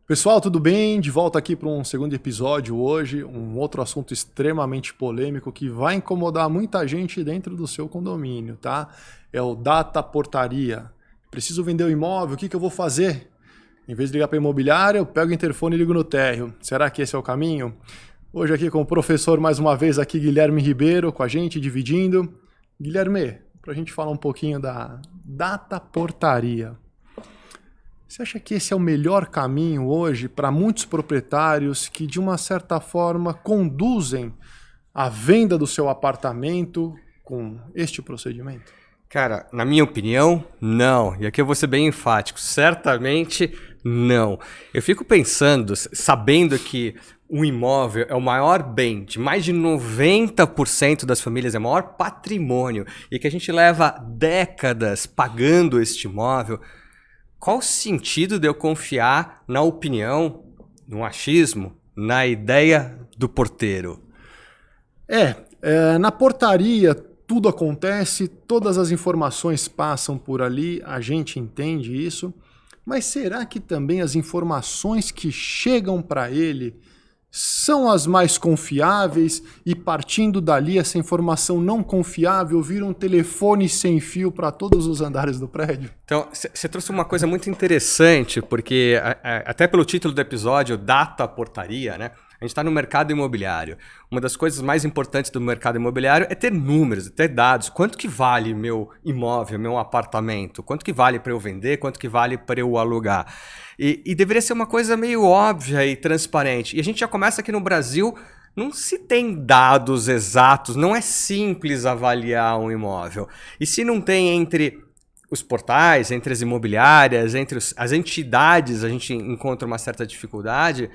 Pessoal, tudo bem? De volta aqui para um segundo episódio hoje, um outro assunto extremamente polêmico que vai incomodar muita gente dentro do seu condomínio, tá? É o data portaria. Preciso vender o imóvel, o que eu vou fazer? Em vez de ligar para a imobiliária, eu pego o interfone e ligo no térreo. Será que esse é o caminho? Hoje aqui com o professor, mais uma vez aqui, Guilherme Ribeiro, com a gente, dividindo. Guilherme, para a gente falar um pouquinho da data portaria. Você acha que esse é o melhor caminho hoje para muitos proprietários que, de uma certa forma, conduzem a venda do seu apartamento com este procedimento? Cara, na minha opinião, não. E aqui eu vou ser bem enfático. Certamente não. Eu fico pensando, sabendo que o imóvel é o maior bem de mais de 90% das famílias, é o maior patrimônio, e que a gente leva décadas pagando este imóvel. Qual o sentido de eu confiar na opinião, no achismo, na ideia do porteiro? Na portaria tudo acontece, todas as informações passam por ali, a gente entende isso, mas será que também as informações que chegam para ele são as mais confiáveis e, partindo dali, essa informação não confiável vira um telefone sem fio para todos os andares do prédio? Então, você trouxe uma coisa muito interessante, porque até pelo título do episódio, Data Portaria, né? A gente está no mercado imobiliário. Uma das coisas mais importantes do mercado imobiliário é ter números, é ter dados. Quanto que vale meu imóvel, meu apartamento? Quanto que vale para eu vender? Quanto que vale para eu alugar? E deveria ser uma coisa meio óbvia e transparente. E a gente já começa aqui no Brasil, não se tem dados exatos, não é simples avaliar um imóvel. E se não tem entre os portais, entre as imobiliárias, entre as entidades, a gente encontra uma certa dificuldade.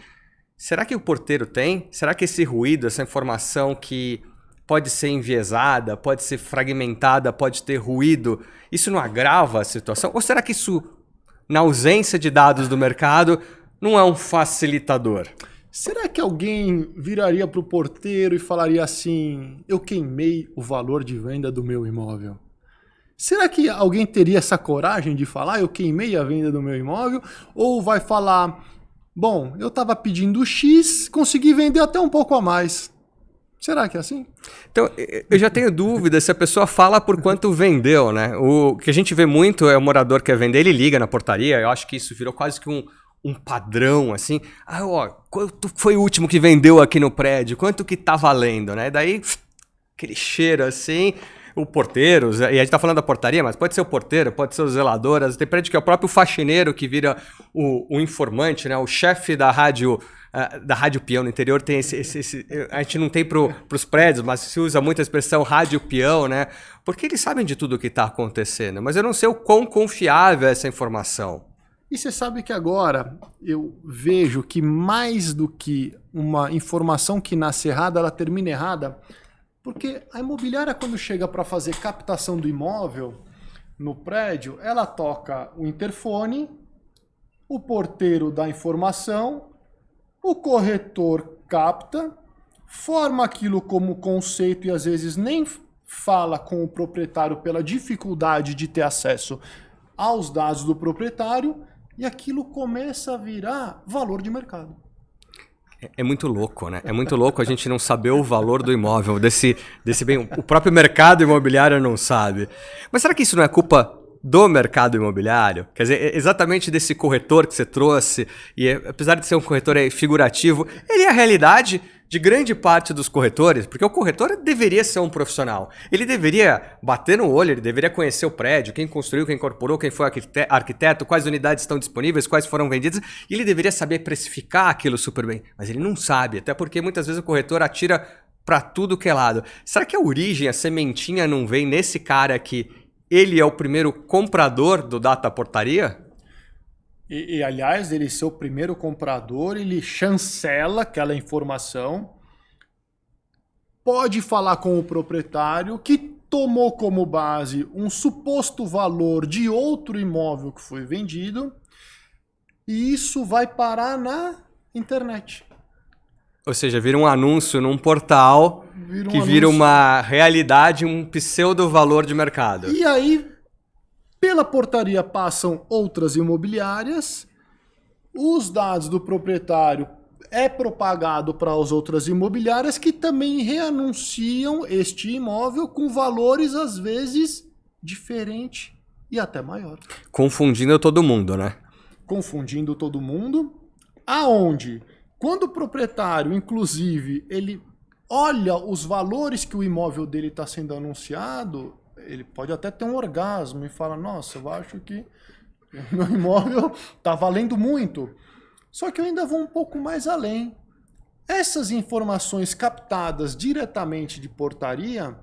Será que o porteiro tem? Será que esse ruído, essa informação que pode ser enviesada, pode ser fragmentada, pode ter ruído, isso não agrava a situação? Ou será que isso, na ausência de dados do mercado, não é um facilitador? Será que alguém viraria para o porteiro e falaria assim: eu queimei o valor de venda do meu imóvel? Será que alguém teria essa coragem de falar: eu queimei a venda do meu imóvel? Ou vai falar: bom, eu estava pedindo X, consegui vender até um pouco a mais. Será que é assim? Então, eu já tenho dúvida se a pessoa fala por quanto vendeu, né? O que a gente vê muito é o morador que quer vender, ele liga na portaria. Eu acho que isso virou quase que um padrão, assim. Ah, ó, quanto foi o último que vendeu aqui no prédio? Quanto que tá valendo, né? Daí, aquele cheiro assim... O porteiro, e a gente tá falando da portaria, mas pode ser o porteiro, pode ser o zelador, tem prédio que é o próprio faxineiro que vira o informante, né? O chefe da rádio peão. No interior tem a gente não tem pros prédios, mas se usa muito a expressão rádio peão, né? Porque eles sabem de tudo o que está acontecendo, mas eu não sei o quão confiável é essa informação. E você sabe que agora eu vejo que mais do que uma informação que nasce errada, ela termina errada. Porque a imobiliária, quando chega para fazer captação do imóvel no prédio, ela toca o interfone, o porteiro dá informação, o corretor capta, forma aquilo como conceito e às vezes nem fala com o proprietário pela dificuldade de ter acesso aos dados do proprietário e aquilo começa a virar valor de mercado. É muito louco, né? É muito louco a gente não saber o valor do imóvel, desse bem. O próprio mercado imobiliário não sabe. Mas será que isso não é culpa do mercado imobiliário? Quer dizer, exatamente desse corretor que você trouxe, e apesar de ser um corretor figurativo, ele é a realidade de grande parte dos corretores, porque o corretor deveria ser um profissional. Ele deveria bater no olho, ele deveria conhecer o prédio, quem construiu, quem incorporou, quem foi arquiteto, quais unidades estão disponíveis, quais foram vendidas, e ele deveria saber precificar aquilo super bem. Mas ele não sabe, até porque muitas vezes o corretor atira para tudo que é lado. Será que a origem, a sementinha não vem nesse cara que ele é o primeiro comprador do Data Portaria? Aliás, ele ser o primeiro comprador, ele chancela aquela informação, pode falar com o proprietário que tomou como base um suposto valor de outro imóvel que foi vendido e isso vai parar na internet. Ou seja, vira um anúncio num portal vira uma realidade, um pseudo-valor de mercado. E aí, pela portaria passam outras imobiliárias Os dados do proprietário é propagado para as outras imobiliárias que também reanunciam este imóvel com valores, às vezes, diferentes e até maior. Confundindo todo mundo, né? Confundindo todo mundo. Aonde, quando o proprietário, inclusive, ele olha os valores que o imóvel dele está sendo anunciado, ele pode até ter um orgasmo e fala, nossa, eu acho que meu imóvel está valendo muito. Só que eu ainda vou um pouco mais além. Essas informações captadas diretamente de portaria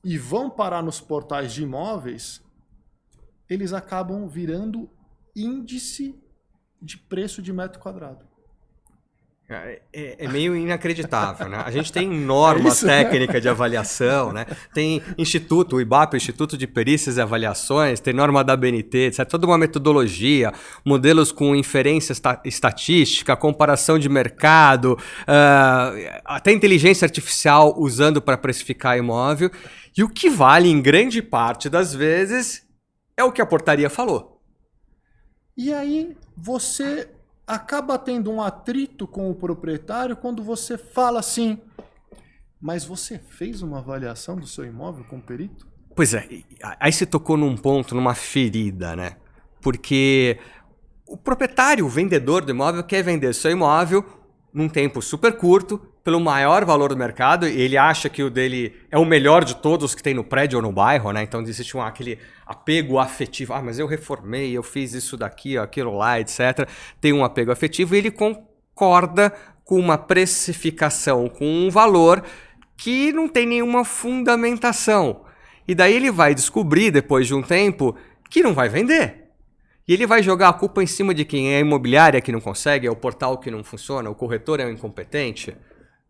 e vão parar nos portais de imóveis, eles acabam virando índice de preço de metro quadrado. É meio inacreditável, né? A gente tem norma técnica de avaliação, né? Tem instituto, o IBAP, o Instituto de Perícias e Avaliações, tem norma da ABNT, etc. Toda uma metodologia, modelos com inferência estatística, comparação de mercado, até inteligência artificial usando para precificar imóvel. E o que vale, em grande parte das vezes, é o que a portaria falou. E aí você acaba tendo um atrito com o proprietário quando você fala assim, mas você fez uma avaliação do seu imóvel com o perito? Pois é, aí você tocou num ponto, numa ferida, né? Porque o proprietário, o vendedor do imóvel, quer vender seu imóvel num tempo super curto, pelo maior valor do mercado, e ele acha que o dele é o melhor de todos que tem no prédio ou no bairro, né? Então existe aquele apego afetivo. Ah, mas eu reformei, eu fiz isso daqui, aquilo lá, etc. Tem um apego afetivo e ele concorda com uma precificação, com um valor que não tem nenhuma fundamentação. E daí ele vai descobrir, depois de um tempo, que não vai vender. E ele vai jogar a culpa em cima de quem? É a imobiliária que não consegue, é o portal que não funciona, o corretor é o incompetente.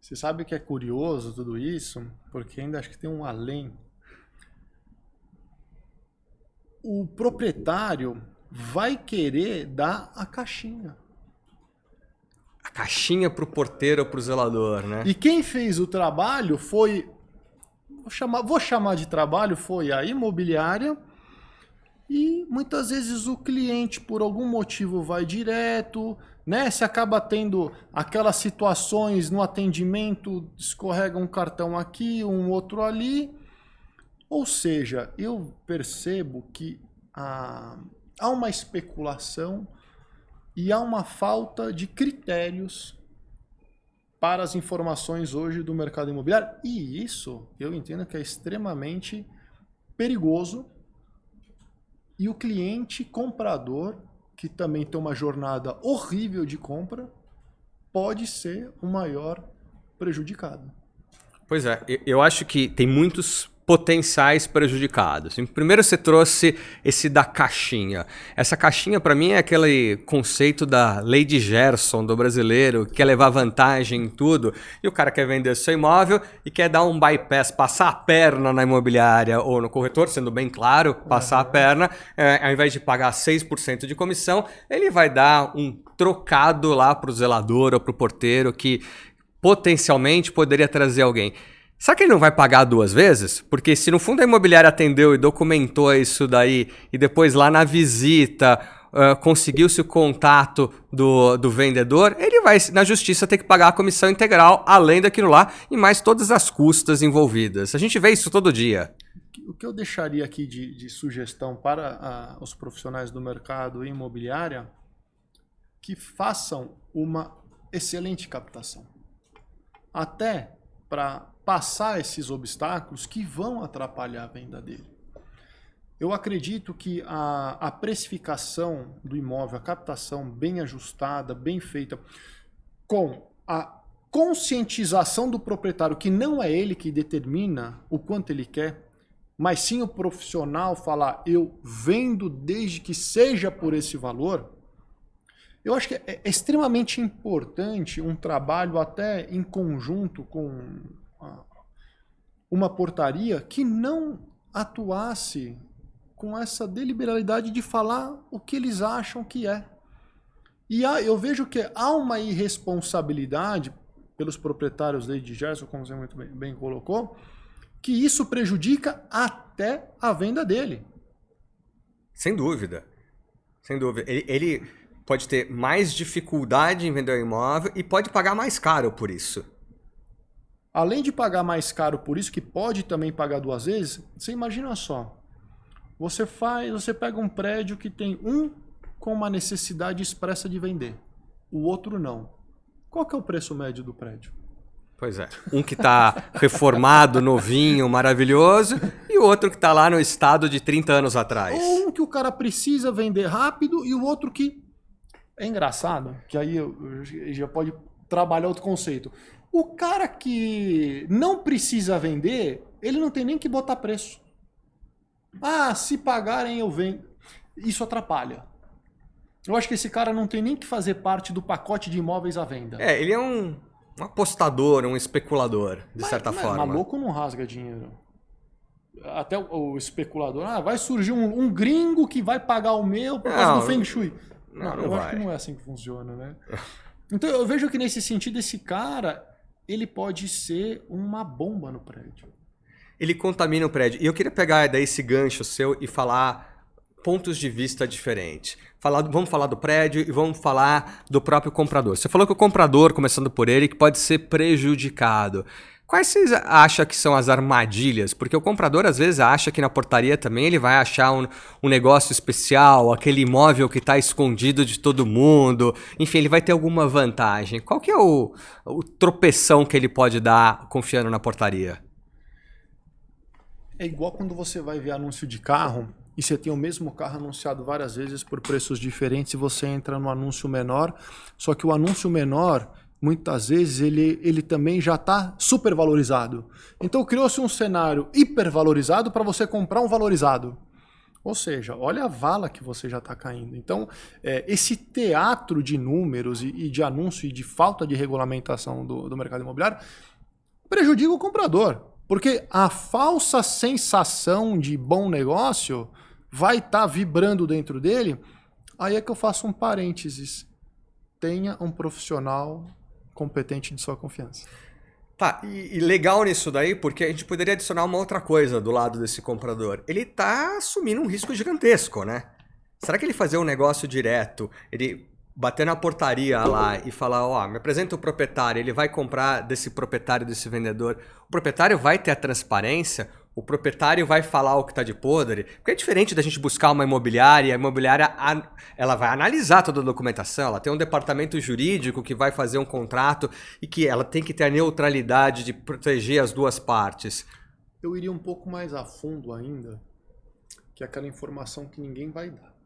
Você sabe que é curioso tudo isso? Porque ainda acho que tem um além. O proprietário vai querer dar a caixinha. A caixinha para o porteiro ou para o zelador, né? E quem fez o trabalho foi... Vou chamar de trabalho, foi a imobiliária. E muitas vezes o cliente, por algum motivo, vai direto, né? Se acaba tendo aquelas situações no atendimento, escorrega um cartão aqui, um outro ali. Ou seja, eu percebo que há uma especulação e há uma falta de critérios para as informações hoje do mercado imobiliário. E isso eu entendo que é extremamente perigoso. E o cliente comprador, que também tem uma jornada horrível de compra, pode ser o maior prejudicado. Pois é, eu acho que tem muitos potenciais prejudicados. Primeiro você trouxe esse da caixinha. Essa caixinha para mim é aquele conceito da lei de Gerson do brasileiro, que quer levar vantagem em tudo, e o cara quer vender seu imóvel e quer dar um bypass, passar a perna na imobiliária ou no corretor, sendo bem claro, passar a perna, ao invés de pagar 6% de comissão, ele vai dar um trocado lá para o zelador ou para o porteiro que potencialmente poderia trazer alguém. Será que ele não vai pagar duas vezes? Porque se no fundo a imobiliária atendeu e documentou isso daí e depois lá na visita conseguiu-se o contato do vendedor, ele vai na justiça ter que pagar a comissão integral além daquilo lá e mais todas as custas envolvidas. A gente vê isso todo dia. O que eu deixaria aqui de sugestão para os profissionais do mercado imobiliário, que façam uma excelente captação. Até para passar esses obstáculos que vão atrapalhar a venda dele. Eu acredito que a precificação do imóvel, a captação bem ajustada, bem feita, com a conscientização do proprietário, que não é ele que determina o quanto ele quer, mas sim o profissional falar, eu vendo desde que seja por esse valor. Eu acho que é extremamente importante um trabalho até em conjunto com uma portaria que não atuasse com essa deliberalidade de falar o que eles acham que é. E eu vejo que há uma irresponsabilidade pelos proprietários de Gerson, como você muito bem colocou, que isso prejudica até a venda dele. Sem dúvida. Sem dúvida. Ele pode ter mais dificuldade em vender o imóvel e pode pagar mais caro por isso. Além de pagar mais caro por isso, que pode também pagar 2 vezes, você imagina só. Você pega um prédio que tem um com uma necessidade expressa de vender, o outro não. Qual que é o preço médio do prédio? Pois é. Um que está reformado, novinho, maravilhoso, e o outro que está lá no estado de 30 anos atrás. Ou um que o cara precisa vender rápido e o outro que... É engraçado, que aí já pode trabalhar outro conceito. O cara que não precisa vender, ele não tem nem que botar preço. Ah, se pagarem eu vendo. Isso atrapalha. Eu acho que esse cara não tem nem que fazer parte do pacote de imóveis à venda. Ele é um apostador, um especulador, de certa forma. Maluco não rasga dinheiro. Até o especulador, vai surgir um gringo que vai pagar o meu por causa do Feng Shui. Não eu acho que não é assim que funciona, né? Então eu vejo que nesse sentido esse cara, ele pode ser uma bomba no prédio. Ele contamina o prédio. E eu queria pegar daí esse gancho seu e falar pontos de vista diferentes. Vamos falar do prédio e vamos falar do próprio comprador. Você falou que o comprador, começando por ele, que pode ser prejudicado. Quais vocês acham que são as armadilhas? Porque o comprador às vezes acha que na portaria também ele vai achar um negócio especial, aquele imóvel que está escondido de todo mundo. Enfim, ele vai ter alguma vantagem. Qual que é o tropeção que ele pode dar confiando na portaria? É igual quando você vai ver anúncio de carro e você tem o mesmo carro anunciado várias vezes por preços diferentes e você entra no anúncio menor, só que o anúncio menor, muitas vezes, ele também já está supervalorizado. Então criou-se um cenário hipervalorizado para você comprar um valorizado. Ou seja, olha a vala que você já está caindo. Então, esse teatro de números e de anúncio e de falta de regulamentação do mercado imobiliário prejudica o comprador. Porque a falsa sensação de bom negócio vai estar vibrando dentro dele. Aí é que eu faço um parênteses. Tenha um profissional competente de sua confiança. Tá, e legal nisso daí, porque a gente poderia adicionar uma outra coisa do lado desse comprador. Ele tá assumindo um risco gigantesco, né? Será que ele fazer um negócio direto, ele bater na portaria lá e falar, me apresenta o proprietário, ele vai comprar desse proprietário, desse vendedor. O proprietário vai ter a transparência, o proprietário vai falar o que está de podre. Porque é diferente da gente buscar uma imobiliária, a imobiliária ela vai analisar toda a documentação, ela tem um departamento jurídico que vai fazer um contrato e que ela tem que ter a neutralidade de proteger as duas partes. Eu iria um pouco mais a fundo ainda, que é aquela informação que ninguém vai dar.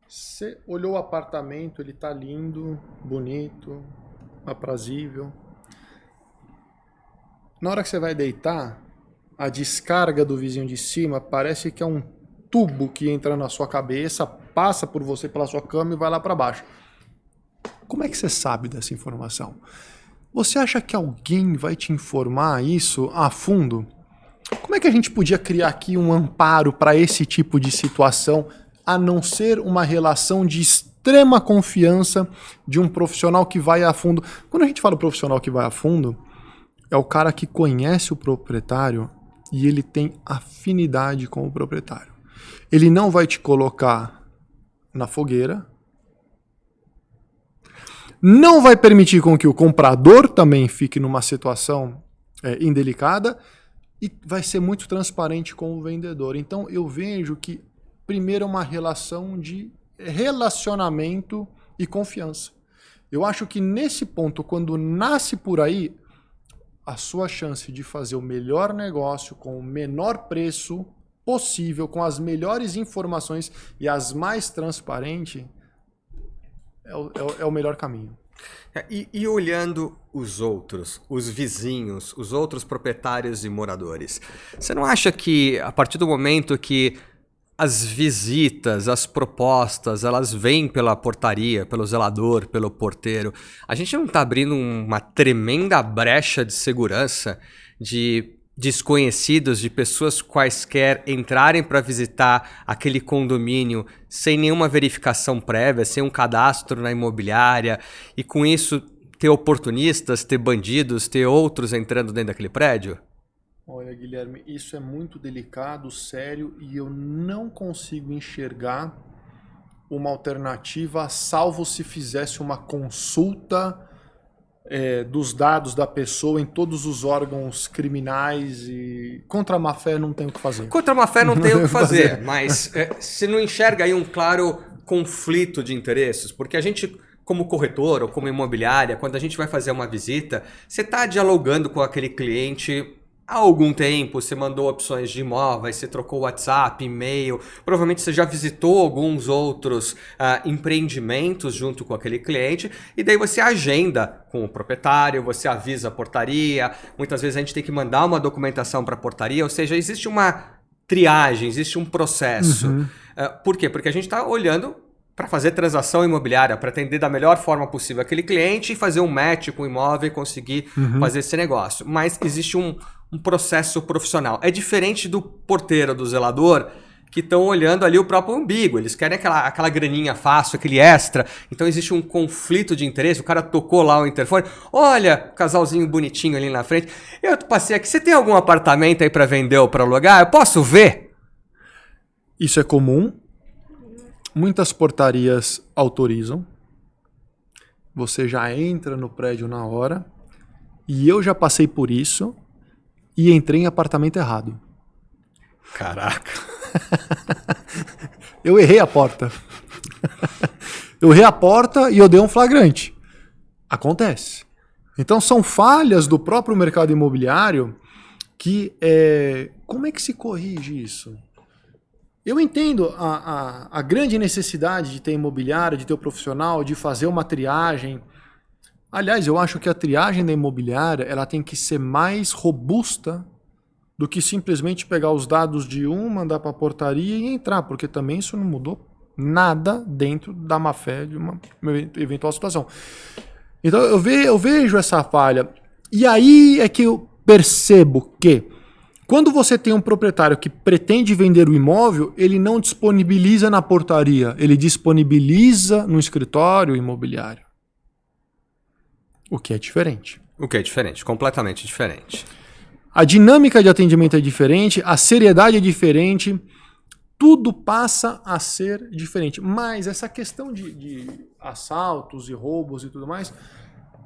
Você olhou o apartamento, ele está lindo, bonito, aprazível. Na hora que você vai deitar, a descarga do vizinho de cima parece que é um tubo que entra na sua cabeça, passa por você pela sua cama e vai lá para baixo. Como é que você sabe dessa informação? Você acha que alguém vai te informar isso a fundo? Como é que a gente podia criar aqui um amparo para esse tipo de situação, a não ser uma relação de extrema confiança de um profissional que vai a fundo? Quando a gente fala profissional que vai a fundo, é o cara que conhece o proprietário e ele tem afinidade com o proprietário. Ele não vai te colocar na fogueira, não vai permitir com que o comprador também fique numa situação indelicada e vai ser muito transparente com o vendedor. Então eu vejo que primeiro é uma relação de relacionamento e confiança. Eu acho que nesse ponto, quando nasce por aí, a sua chance de fazer o melhor negócio com o menor preço possível, com as melhores informações e as mais transparentes, é o melhor caminho. E olhando os outros, os vizinhos, os outros proprietários e moradores, você não acha que a partir do momento que as visitas, as propostas, elas vêm pela portaria, pelo zelador, pelo porteiro, a gente não está abrindo uma tremenda brecha de segurança de desconhecidos, de pessoas quaisquer entrarem para visitar aquele condomínio sem nenhuma verificação prévia, sem um cadastro na imobiliária, e com isso ter oportunistas, ter bandidos, ter outros entrando dentro daquele prédio? Olha, Guilherme, isso é muito delicado, sério, e eu não consigo enxergar uma alternativa, salvo se fizesse uma consulta dos dados da pessoa em todos os órgãos criminais e contra a má-fé não tem o que fazer. Contra a má-fé não tem o que fazer, mas você não enxerga aí um claro conflito de interesses? Porque a gente, como corretor ou como imobiliária, quando a gente vai fazer uma visita, você está dialogando com aquele cliente há algum tempo, você mandou opções de imóveis, você trocou WhatsApp, e-mail, provavelmente você já visitou alguns outros empreendimentos junto com aquele cliente, e daí você agenda com o proprietário, você avisa a portaria, muitas vezes a gente tem que mandar uma documentação para a portaria, ou seja, existe uma triagem, existe um processo. Por quê? Porque a gente está olhando para fazer transação imobiliária, para atender da melhor forma possível aquele cliente e fazer um match com o imóvel e conseguir fazer esse negócio. Mas existe um processo profissional. É diferente do porteiro, do zelador, que estão olhando ali o próprio umbigo. Eles querem aquela graninha fácil, aquele extra. Então existe um conflito de interesse. O cara tocou lá o interfone. Olha, casalzinho bonitinho ali na frente. Eu passei aqui. Você tem algum apartamento aí para vender ou para alugar? Eu posso ver? Isso é comum. Muitas portarias autorizam. Você já entra no prédio na hora. E eu já passei por isso e entrei em apartamento errado. Caraca. Eu errei a porta. Eu errei a porta e eu dei um flagrante. Acontece. Então são falhas do próprio mercado imobiliário que... Como é que se corrige isso? Eu entendo a grande necessidade de ter imobiliário, de ter o profissional, de fazer uma triagem. Aliás, eu acho que a triagem da imobiliária ela tem que ser mais robusta do que simplesmente pegar os dados de mandar para a portaria e entrar, porque também isso não mudou nada dentro da má-fé de uma eventual situação. Então eu vejo essa falha. E aí é que eu percebo que quando você tem um proprietário que pretende vender o imóvel, ele não disponibiliza na portaria, ele disponibiliza no escritório imobiliário. O que é diferente. O que é diferente, completamente diferente. A dinâmica de atendimento é diferente, a seriedade é diferente, tudo passa a ser diferente. Mas essa questão de assaltos e roubos e tudo mais,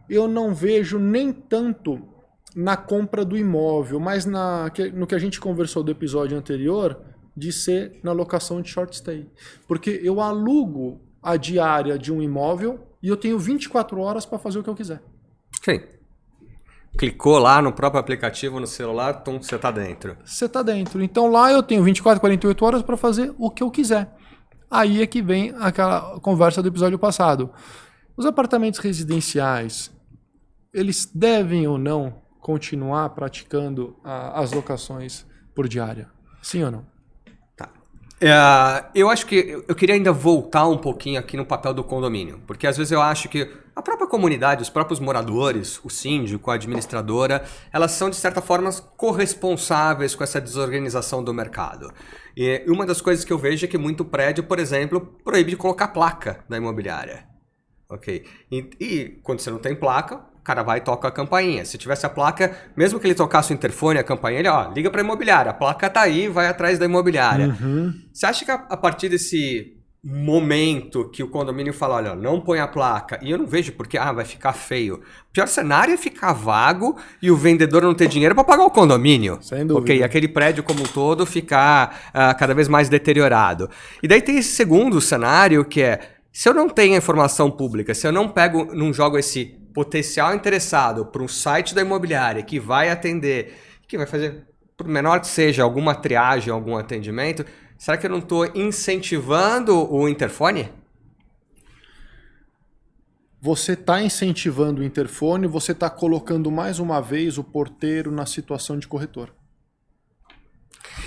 eu não vejo nem tanto na compra do imóvel, mas no que a gente conversou do episódio anterior, de ser na locação de short stay. Porque eu alugo a diária de um imóvel e eu tenho 24 horas para fazer o que eu quiser. Sim. Clicou lá no próprio aplicativo no celular, então você está dentro. Você está dentro. Então lá eu tenho 24, 48 horas para fazer o que eu quiser. Aí é que vem aquela conversa do episódio passado. Os apartamentos residenciais, eles devem ou não continuar praticando as locações por diária? Sim ou não? Tá. Eu acho que eu queria ainda voltar um pouquinho aqui no papel do condomínio, porque às vezes eu acho que a própria comunidade, os próprios moradores, o síndico, a administradora, elas são de certa forma corresponsáveis com essa desorganização do mercado. E uma das coisas que eu vejo é que muito prédio, por exemplo, proíbe de colocar placa da imobiliária. Ok? E quando você não tem placa, o cara vai e toca a campainha. Se tivesse a placa, mesmo que ele tocasse o interfone, a campainha, ele liga para a imobiliária. A placa tá aí, vai atrás da imobiliária. Você acha que a partir desse momento que o condomínio fala, olha, não põe a placa, e eu não vejo porque vai ficar feio. O pior cenário é ficar vago e o vendedor não ter dinheiro para pagar o condomínio. Sem dúvida. Ok, e aquele prédio como um todo ficar cada vez mais deteriorado. E daí tem esse segundo cenário que é, se eu não tenho a informação pública, se eu não jogo esse potencial interessado para um site da imobiliária que vai atender, que vai fazer, por menor que seja, alguma triagem, algum atendimento, será que eu não estou incentivando o interfone? Você está incentivando o interfone, você está colocando mais uma vez o porteiro na situação de corretor.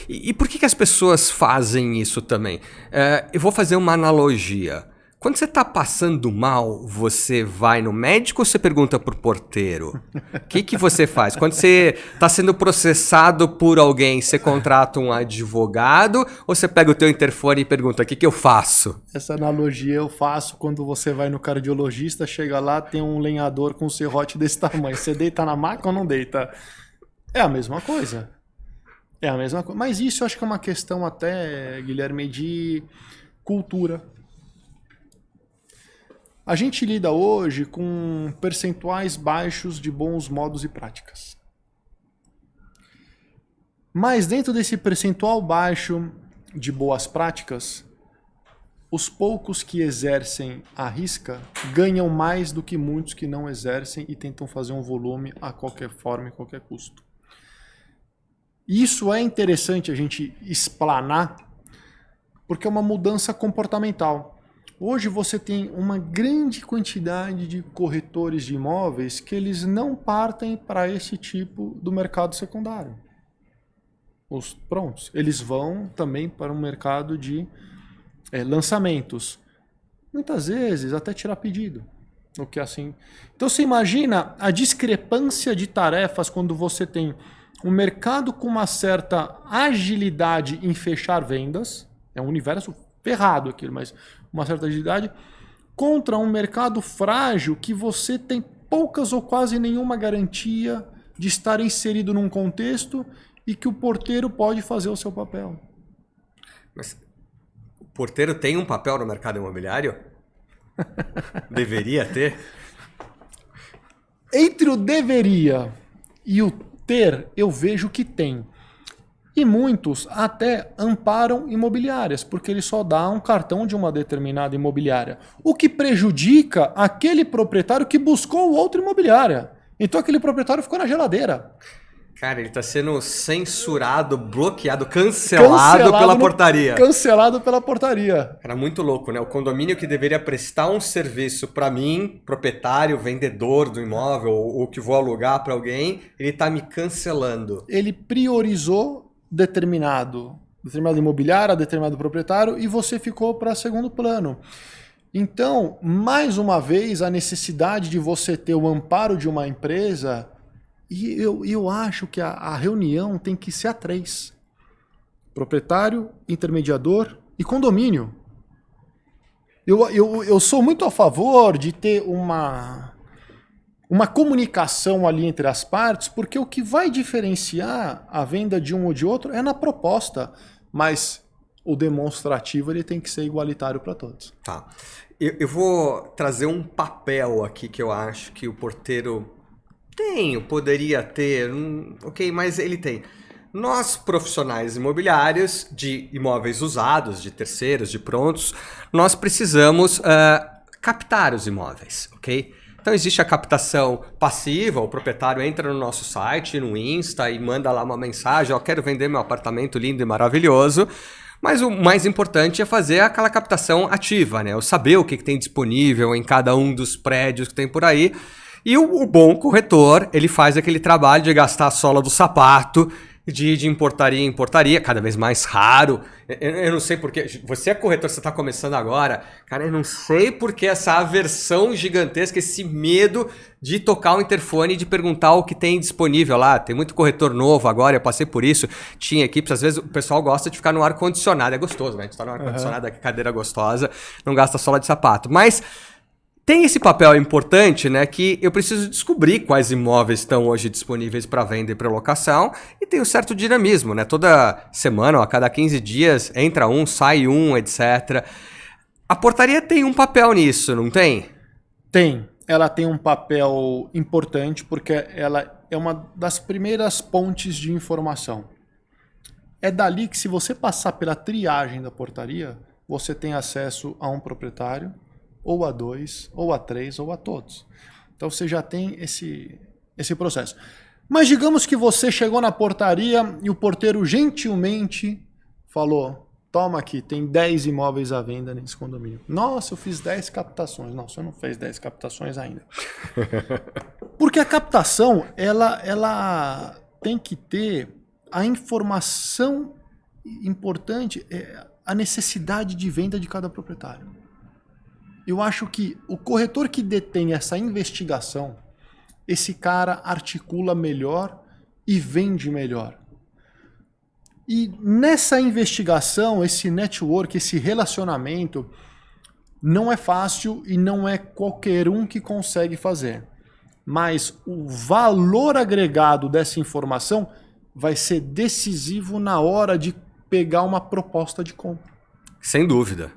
E por que as pessoas fazem isso também? Eu vou fazer uma analogia. Quando você está passando mal, você vai no médico ou você pergunta pro porteiro? O que você faz? Quando você está sendo processado por alguém, você contrata um advogado ou você pega o teu interfone e pergunta, o que eu faço? Essa analogia eu faço quando você vai no cardiologista, chega lá, tem um lenhador com um serrote desse tamanho. Você deita na maca ou não deita? É a mesma coisa. É a mesma coisa. Mas isso eu acho que é uma questão até, Guilherme, de cultura. A gente lida hoje com percentuais baixos de bons modos e práticas. Mas dentro desse percentual baixo de boas práticas, os poucos que exercem a risca ganham mais do que muitos que não exercem e tentam fazer um volume a qualquer forma e qualquer custo. Isso é interessante a gente explanar, porque é uma mudança comportamental. Hoje você tem uma grande quantidade de corretores de imóveis que eles não partem para esse tipo do mercado secundário. Os prontos, eles vão também para um mercado de lançamentos. Muitas vezes até tirar pedido. O que é assim. Então você imagina a discrepância de tarefas quando você tem um mercado com uma certa agilidade em fechar vendas. É um universo ferrado aquilo, mas uma certa agilidade, contra um mercado frágil que você tem poucas ou quase nenhuma garantia de estar inserido num contexto e que o porteiro pode fazer o seu papel. Mas o porteiro tem um papel no mercado imobiliário? Deveria ter? Entre o deveria e o ter, eu vejo que tem. E muitos até amparam imobiliárias, porque ele só dá um cartão de uma determinada imobiliária. O que prejudica aquele proprietário que buscou outra imobiliária. Então aquele proprietário ficou na geladeira. Cara, ele está sendo censurado, bloqueado, cancelado pela portaria. Cancelado pela portaria. Era muito louco, né? O condomínio que deveria prestar um serviço para mim, proprietário, vendedor do imóvel, ou que vou alugar para alguém, ele está me cancelando. Ele priorizou determinado imobiliário, determinado proprietário, e você ficou para segundo plano. Então, mais uma vez, a necessidade de você ter o amparo de uma empresa, e eu acho que a reunião tem que ser a 3. Proprietário, intermediador e condomínio. Eu sou muito a favor de ter uma comunicação ali entre as partes, porque o que vai diferenciar a venda de um ou de outro é na proposta, mas o demonstrativo ele tem que ser igualitário para todos. Tá. Eu vou trazer um papel aqui que eu acho que o porteiro poderia ter, ok, mas ele tem. Nós, profissionais imobiliários de imóveis usados, de terceiros, de prontos, nós precisamos captar os imóveis, ok? Então existe a captação passiva, o proprietário entra no nosso site, no Insta e manda lá uma mensagem, ó, quero vender meu apartamento lindo e maravilhoso. Mas o mais importante é fazer aquela captação ativa, né? Eu saber o que tem disponível em cada um dos prédios que tem por aí. E o bom corretor, ele faz aquele trabalho de gastar a sola do sapato, de ir de importaria em importaria, cada vez mais raro. Eu não sei porquê. Você é corretor, você está começando agora. Cara, eu não sei porque essa aversão gigantesca, esse medo de tocar o interfone e de perguntar o que tem disponível lá. Tem muito corretor novo agora, eu passei por isso. Tinha equipes, às vezes o pessoal gosta de ficar no ar-condicionado. É gostoso, né? A gente está no ar-condicionado, cadeira gostosa, não gasta sola de sapato. Mas tem esse papel importante, né, que eu preciso descobrir quais imóveis estão hoje disponíveis para venda e para locação, e tem um certo dinamismo, né? Toda semana, ou a cada 15 dias, entra um, sai um, etc. A portaria tem um papel nisso, não tem? Tem. Ela tem um papel importante porque ela é uma das primeiras pontes de informação. É dali que, se você passar pela triagem da portaria, você tem acesso a um proprietário, ou a 2, ou a 3, ou a todos. Então você já tem esse processo. Mas digamos que você chegou na portaria e o porteiro gentilmente falou, toma aqui, tem 10 imóveis à venda nesse condomínio. Nossa, eu fiz 10 captações. Não, você não fez 10 captações ainda. Porque a captação, ela tem que ter a informação importante, a necessidade de venda de cada proprietário. Eu acho que o corretor que detém essa investigação, esse cara articula melhor e vende melhor. E nessa investigação, esse network, esse relacionamento, não é fácil e não é qualquer um que consegue fazer. Mas o valor agregado dessa informação vai ser decisivo na hora de pegar uma proposta de compra. Sem dúvida.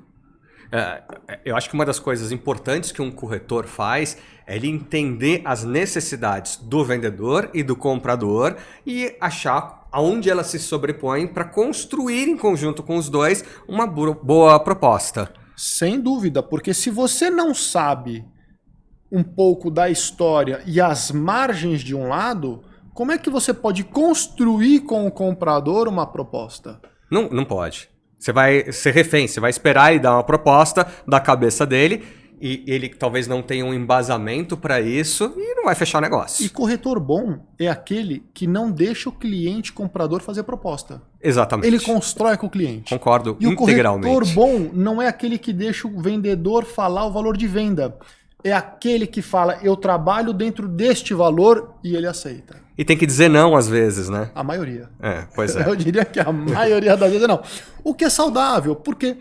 Eu acho que uma das coisas importantes que um corretor faz é ele entender as necessidades do vendedor e do comprador e achar aonde elas se sobrepõem para construir em conjunto com os dois uma boa proposta. Sem dúvida, porque se você não sabe um pouco da história e as margens de um lado, como é que você pode construir com o comprador uma proposta? Não pode. Você vai ser refém, você vai esperar ele dar uma proposta da cabeça dele e ele talvez não tenha um embasamento para isso e não vai fechar o negócio. E corretor bom é aquele que não deixa o cliente comprador fazer proposta. Exatamente. Ele constrói com o cliente. Concordo e integralmente. O corretor bom não é aquele que deixa o vendedor falar o valor de venda. É aquele que fala, eu trabalho dentro deste valor e ele aceita. E tem que dizer não às vezes, né? A maioria. Pois é. Eu diria que a maioria das vezes não. O que é saudável, porque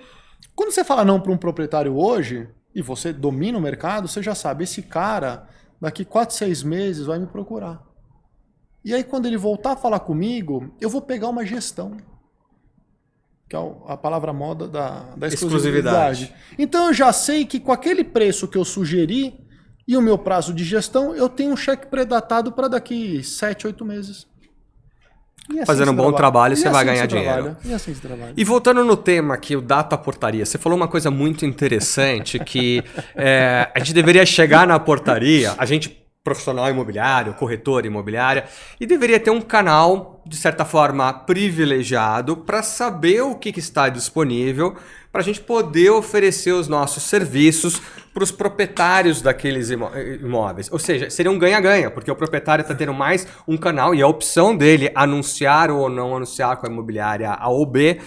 quando você fala não para um proprietário hoje, e você domina o mercado, você já sabe, esse cara, daqui 4, 6 meses vai me procurar. E aí quando ele voltar a falar comigo, eu vou pegar uma gestão. Que é a palavra moda da exclusividade. Então eu já sei que com aquele preço que eu sugeri e o meu prazo de gestão, eu tenho um cheque pré-datado para daqui 7, 8 meses. E assim fazendo um bom trabalho, você vai ganhar dinheiro. E assim se trabalha. E voltando no tema aqui, o data portaria, você falou uma coisa muito interessante que a gente deveria chegar na portaria, a gente profissional imobiliário, corretor imobiliária, e deveria ter um canal, de certa forma, privilegiado para saber o que está disponível, para a gente poder oferecer os nossos serviços para os proprietários daqueles imóveis. Ou seja, seria um ganha-ganha, porque o proprietário está tendo mais um canal e a opção dele anunciar ou não anunciar com a imobiliária A ou B.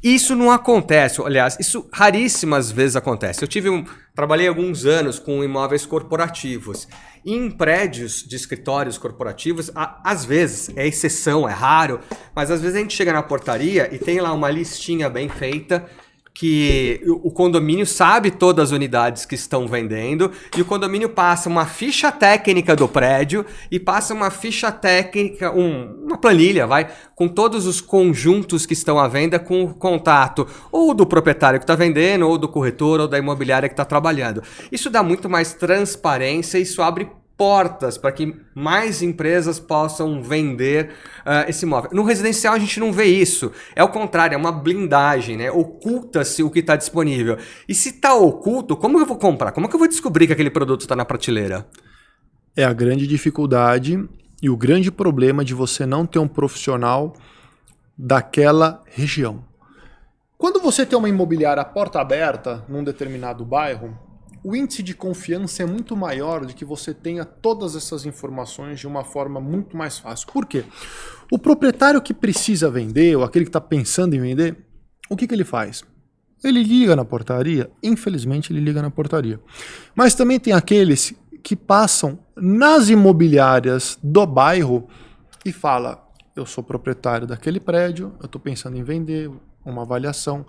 Isso não acontece, aliás, isso raríssimas vezes acontece. Trabalhei alguns anos com imóveis corporativos. Em prédios de escritórios corporativos, às vezes, é exceção, é raro, mas às vezes a gente chega na portaria e tem lá uma listinha bem feita que o condomínio sabe todas as unidades que estão vendendo e o condomínio passa uma ficha técnica do prédio e passa uma ficha técnica, uma planilha, com todos os conjuntos que estão à venda com o contato ou do proprietário que está vendendo, ou do corretor, ou da imobiliária que está trabalhando. Isso dá muito mais transparência e isso abre portas para que mais empresas possam vender esse imóvel. No residencial a gente não vê isso. É o contrário, é uma blindagem, né? Oculta-se o que está disponível. E se está oculto, como eu vou comprar? Como é que eu vou descobrir que aquele produto está na prateleira? É a grande dificuldade e o grande problema de você não ter um profissional daquela região. Quando você tem uma imobiliária à porta aberta num determinado bairro, o índice de confiança é muito maior de que você tenha todas essas informações de uma forma muito mais fácil. Por quê? O proprietário que precisa vender, ou aquele que está pensando em vender, o que ele faz? Ele liga na portaria? Infelizmente ele liga na portaria. Mas também tem aqueles que passam nas imobiliárias do bairro e fala, eu sou proprietário daquele prédio, eu estou pensando em vender, uma avaliação.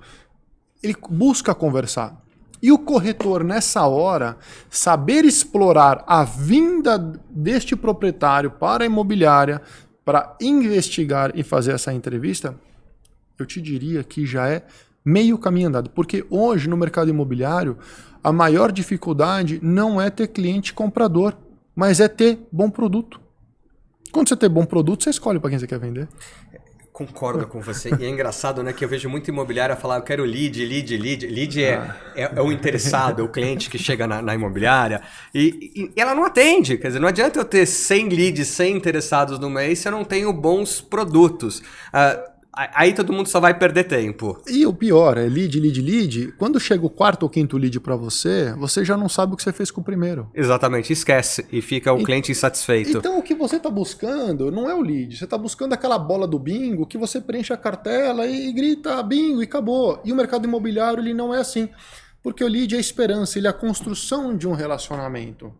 Ele busca conversar. E o corretor, nessa hora, saber explorar a vinda deste proprietário para a imobiliária, para investigar e fazer essa entrevista, eu te diria que já é meio caminho andado. Porque hoje, no mercado imobiliário, a maior dificuldade não é ter cliente comprador, mas é ter bom produto. Quando você tem bom produto, você escolhe para quem você quer vender. Concordo com você. E é engraçado, né, que eu vejo muito imobiliária falar, eu quero lead. Lead é o interessado, é o cliente que chega na imobiliária e ela não atende. Quer dizer, não adianta eu ter 100 leads, 100 interessados no mês se eu não tenho bons produtos. Aí todo mundo só vai perder tempo. E o pior, é lead. Quando chega o quarto ou quinto lead para você, você já não sabe o que você fez com o primeiro. Exatamente, esquece e fica o cliente insatisfeito. Então o que você está buscando não é o lead, você está buscando aquela bola do bingo que você preenche a cartela e grita bingo e acabou. E o mercado imobiliário ele não é assim, porque o lead é a esperança, ele é a construção de um relacionamento.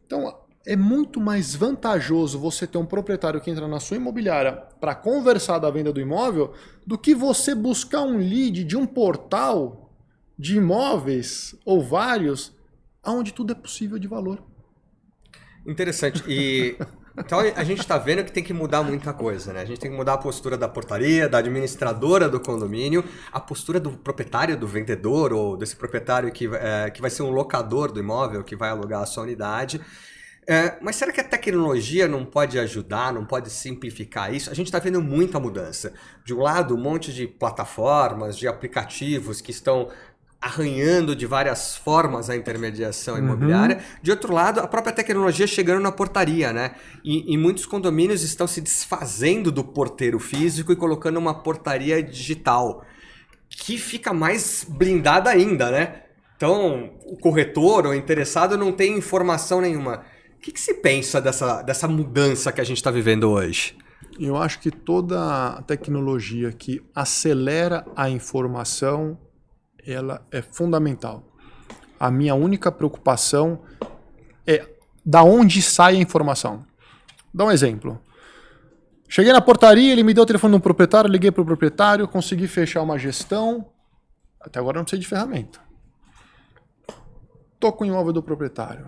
Então é muito mais vantajoso você ter um proprietário que entra na sua imobiliária para conversar da venda do imóvel do que você buscar um lead de um portal de imóveis ou vários, onde tudo é possível de valor. Interessante. E Então a gente está vendo que tem que mudar muita coisa, né? A gente tem que mudar a postura da portaria, da administradora do condomínio, a postura do proprietário, do vendedor ou desse proprietário que vai ser um locador do imóvel, que vai alugar a sua unidade. Mas será que a tecnologia não pode ajudar, não pode simplificar isso? A gente está vendo muita mudança. De um lado, um monte de plataformas, de aplicativos que estão arranhando de várias formas a intermediação imobiliária. De outro lado, a própria tecnologia chegando na portaria, né? E muitos condomínios estão se desfazendo do porteiro físico e colocando uma portaria digital, que fica mais blindada ainda, né? Então, o corretor ou interessado não tem informação nenhuma. O que se pensa dessa mudança que a gente está vivendo hoje? Eu acho que toda a tecnologia que acelera a informação, ela é fundamental. A minha única preocupação é da onde sai a informação. Dá um exemplo. Cheguei na portaria, ele me deu o telefone do proprietário, liguei para o proprietário, consegui fechar uma gestão. Até agora eu não precisei de ferramenta. Estou com o imóvel do proprietário.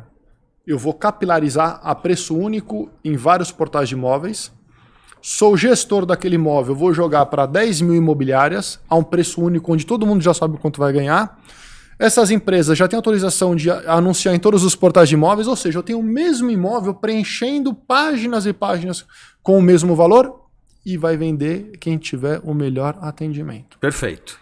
Eu vou capilarizar a preço único em vários portais de imóveis. Sou gestor daquele imóvel, vou jogar para 10 mil imobiliárias a um preço único onde todo mundo já sabe quanto vai ganhar. Essas empresas já têm autorização de anunciar em todos os portais de imóveis, ou seja, eu tenho o mesmo imóvel preenchendo páginas e páginas com o mesmo valor e vai vender quem tiver o melhor atendimento. Perfeito.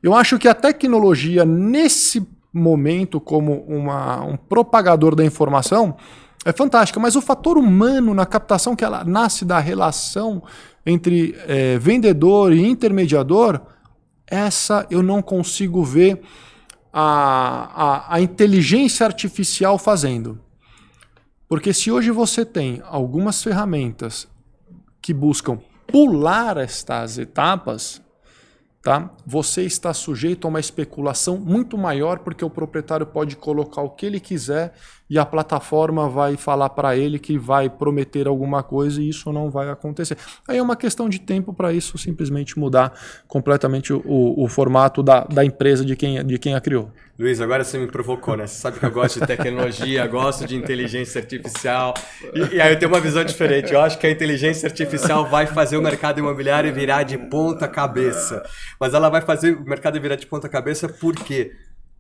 Eu acho que a tecnologia, nesse momento, como um propagador da informação, é fantástica, mas o fator humano na captação que ela nasce da relação entre vendedor e intermediador, essa eu não consigo ver a inteligência artificial fazendo. Porque se hoje você tem algumas ferramentas que buscam pular estas etapas, tá? Você está sujeito a uma especulação muito maior, porque o proprietário pode colocar o que ele quiser e a plataforma vai falar para ele que vai prometer alguma coisa e isso não vai acontecer. Aí é uma questão de tempo para isso simplesmente mudar completamente o formato da empresa de quem a criou. Luiz, agora você me provocou, né? Você sabe que eu gosto de tecnologia, gosto de inteligência artificial. E aí eu tenho uma visão diferente. Eu acho que a inteligência artificial vai fazer o mercado imobiliário virar de ponta cabeça. Mas ela vai fazer o mercado virar de ponta cabeça por quê?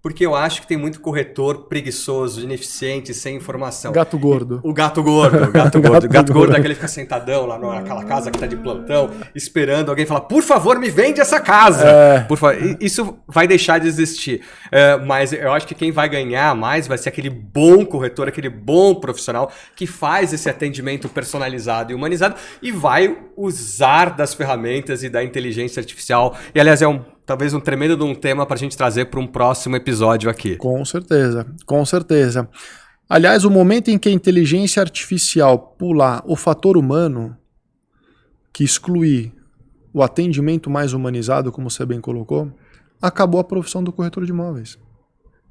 Porque eu acho que tem muito corretor preguiçoso, ineficiente, sem informação. Gato gordo. O gato gordo, o gato gordo. O gato gordo é aquele que fica sentadão lá naquela casa que tá de plantão, esperando alguém falar, por favor, me vende essa casa. Por favor. Isso vai deixar de existir. Mas eu acho que quem vai ganhar mais vai ser aquele bom corretor, aquele bom profissional que faz esse atendimento personalizado e humanizado e vai usar das ferramentas e da inteligência artificial. E, aliás, talvez um tremendo de um tema para a gente trazer para um próximo episódio aqui. Com certeza, com certeza. Aliás, o momento em que a inteligência artificial pular o fator humano, que excluir o atendimento mais humanizado, como você bem colocou, acabou a profissão do corretor de imóveis.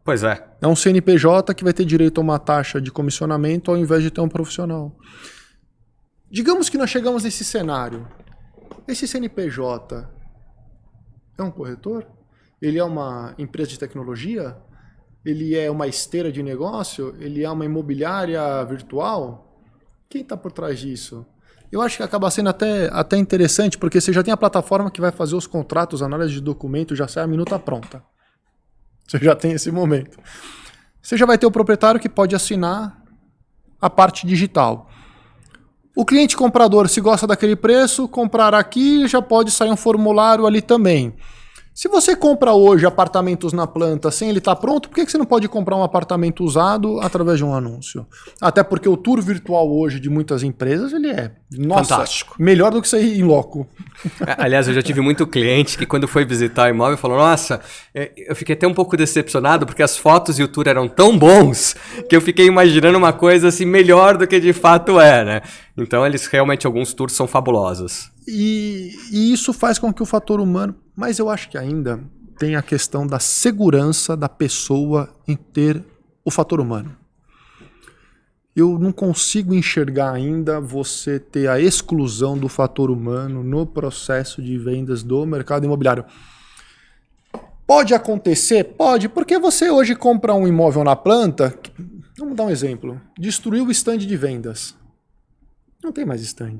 Pois é. É um CNPJ que vai ter direito a uma taxa de comissionamento ao invés de ter um profissional. Digamos que nós chegamos nesse cenário. Esse CNPJ é um corretor? Ele é uma empresa de tecnologia? Ele é uma esteira de negócio? Ele é uma imobiliária virtual? Quem está por trás disso? Eu acho que acaba sendo até interessante, porque você já tem a plataforma que vai fazer os contratos, análise de documento, já sai a minuta pronta. Você já tem esse momento. Você já vai ter o proprietário que pode assinar a parte digital. O cliente comprador, se gosta daquele preço, comprar aqui, já pode sair um formulário ali também. Se você compra hoje apartamentos na planta sem ele estar pronto, por que você não pode comprar um apartamento usado através de um anúncio? Até porque o tour virtual hoje de muitas empresas, ele é, fantástico. Melhor do que você ir em loco. Aliás, eu já tive muito cliente que quando foi visitar o imóvel falou, nossa, eu fiquei até um pouco decepcionado porque as fotos e o tour eram tão bons que eu fiquei imaginando uma coisa assim melhor do que de fato é, né? Então, realmente, alguns tours são fabulosos. E isso faz com que o fator humano... Mas eu acho que ainda tem a questão da segurança da pessoa em ter o fator humano. Eu não consigo enxergar ainda você ter a exclusão do fator humano no processo de vendas do mercado imobiliário. Pode acontecer? Pode, porque você hoje compra um imóvel na planta, vamos dar um exemplo, destruiu o stand de vendas. Não tem mais stand.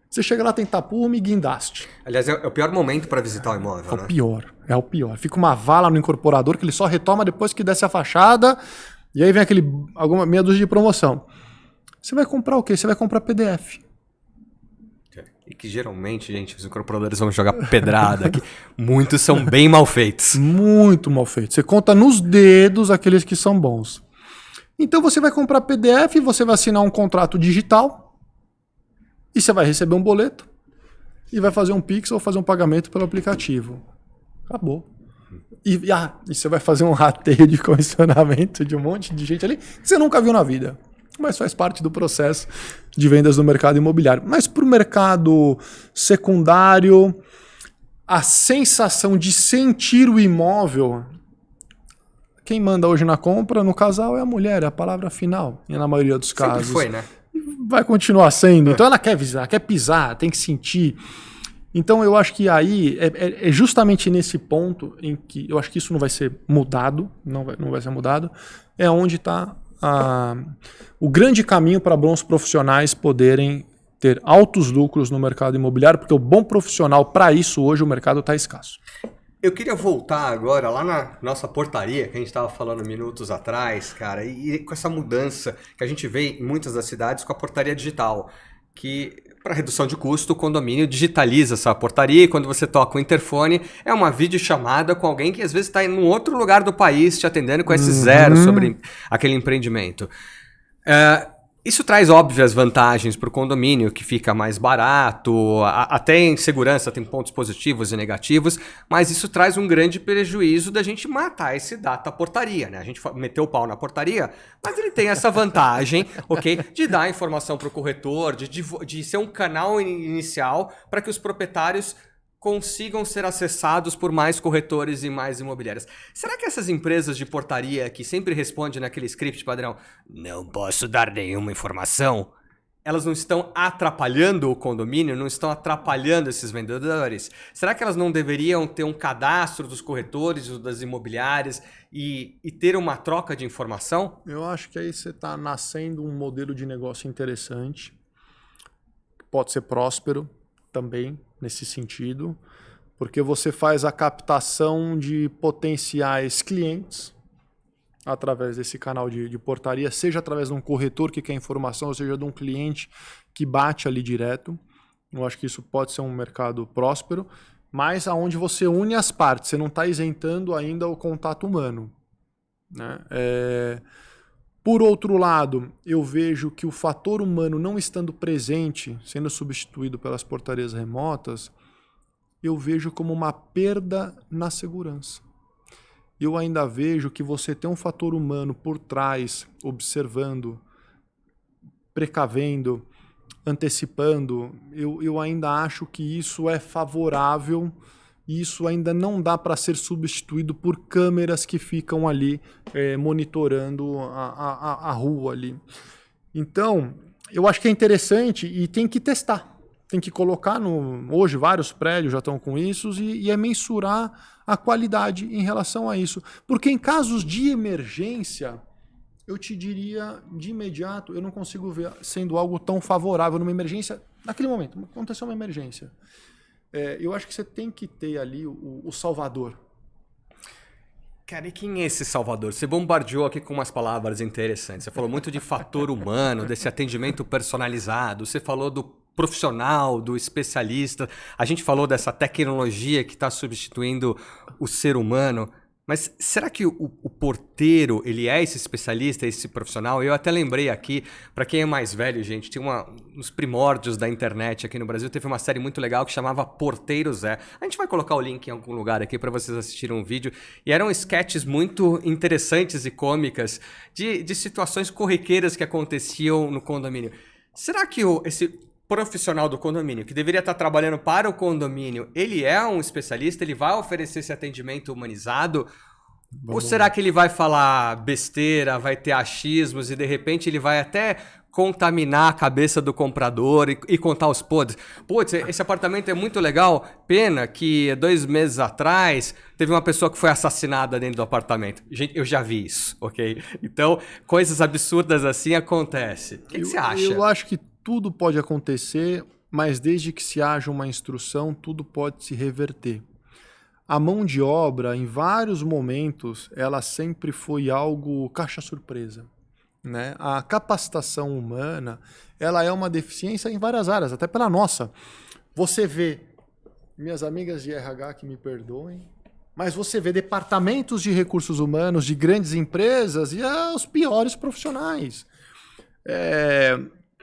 Você chega lá, tem tapume e guindaste. Aliás, é o pior momento para visitar o imóvel, É o pior, é o pior. Fica uma vala no incorporador que ele só retoma depois que desce a fachada e aí vem alguma meia dúzia de promoção. Você vai comprar o quê? Você vai comprar PDF. E que geralmente, gente, os incorporadores vão jogar pedrada aqui. Muitos são bem mal feitos. Muito mal feitos. Você conta nos dedos aqueles que são bons. Então você vai comprar PDF, você vai assinar um contrato digital e você vai receber um boleto e vai fazer um Pix ou fazer um pagamento pelo aplicativo. Acabou. E você vai fazer um rateio de comissionamento de um monte de gente ali que você nunca viu na vida. Mas faz parte do processo de vendas do mercado imobiliário. Mas para o mercado secundário, a sensação de sentir o imóvel, quem manda hoje na compra, no casal, é a mulher, é a palavra final, na maioria dos casos. Sempre foi, né? Vai continuar sendo. Então ela quer visar, quer pisar, tem que sentir. Então eu acho que aí é justamente nesse ponto em que eu acho que isso não vai ser mudado, não vai ser mudado, é onde está o grande caminho para bons profissionais poderem ter altos lucros no mercado imobiliário, porque o bom profissional, para isso hoje o mercado está escasso. Eu queria voltar agora lá na nossa portaria, que a gente estava falando minutos atrás, cara, e com essa mudança que a gente vê em muitas das cidades com a portaria digital, que para redução de custo o condomínio digitaliza essa portaria e quando você toca o interfone é uma videochamada com alguém que às vezes está em um outro lugar do país te atendendo com esse zero sobre aquele empreendimento. Isso traz óbvias vantagens para o condomínio, que fica mais barato, até em segurança tem pontos positivos e negativos, mas isso traz um grande prejuízo da gente matar esse data portaria, né? A gente meteu o pau na portaria, mas ele tem essa vantagem, ok? De dar informação para o corretor, de ser um canal inicial para que os proprietários consigam ser acessados por mais corretores e mais imobiliárias. Será que essas empresas de portaria que sempre respondem naquele script padrão, não posso dar nenhuma informação, elas não estão atrapalhando o condomínio, não estão atrapalhando esses vendedores? Será que elas não deveriam ter um cadastro dos corretores ou das imobiliárias e ter uma troca de informação? Eu acho que aí você está nascendo um modelo de negócio interessante, pode ser próspero também, nesse sentido, porque você faz a captação de potenciais clientes através desse canal de portaria, seja através de um corretor que quer informação, ou seja de um cliente que bate ali direto. Eu acho que isso pode ser um mercado próspero, mas aonde você une as partes, você não está isentando ainda o contato humano, né? Por outro lado, eu vejo que o fator humano não estando presente, sendo substituído pelas portarias remotas, eu vejo como uma perda na segurança. Eu ainda vejo que você tem um fator humano por trás, observando, precavendo, antecipando. Eu ainda acho que isso é favorável e isso ainda não dá para ser substituído por câmeras que ficam ali monitorando a rua ali. Então, eu acho que é interessante e tem que testar. Tem que colocar hoje vários prédios já estão com isso e é mensurar a qualidade em relação a isso. Porque em casos de emergência, eu te diria, de imediato, eu não consigo ver sendo algo tão favorável numa emergência, naquele momento, aconteceu uma emergência. Eu acho que você tem que ter ali o salvador. Cara, e quem é esse salvador? Você bombardeou aqui com umas palavras interessantes. Você falou muito de fator humano, desse atendimento personalizado. Você falou do profissional, do especialista. A gente falou dessa tecnologia que está substituindo o ser humano. Mas será que o porteiro, ele é esse especialista, esse profissional? Eu até lembrei aqui, para quem é mais velho, gente, tinha nos primórdios da internet aqui no Brasil, teve uma série muito legal que chamava Porteiro Zé. A gente vai colocar o link em algum lugar aqui para vocês assistirem um vídeo. E eram sketches muito interessantes e cômicas de situações corriqueiras que aconteciam no condomínio. Será que esse profissional do condomínio, que deveria estar trabalhando para o condomínio, ele é um especialista? Ele vai oferecer esse atendimento humanizado? Ou será que ele vai falar besteira, vai ter achismos e de repente ele vai até contaminar a cabeça do comprador e contar os podres? Putz, esse apartamento é muito legal, pena que 2 meses atrás teve uma pessoa que foi assassinada dentro do apartamento. Gente, eu já vi isso, ok? Então, coisas absurdas assim acontecem. O que você acha? Eu acho que tudo pode acontecer, mas desde que se haja uma instrução, tudo pode se reverter. A mão de obra, em vários momentos, ela sempre foi algo caixa-surpresa, né? A capacitação humana, ela é uma deficiência em várias áreas, até pela nossa. Você vê, minhas amigas de RH que me perdoem, mas você vê departamentos de recursos humanos de grandes empresas e os piores profissionais.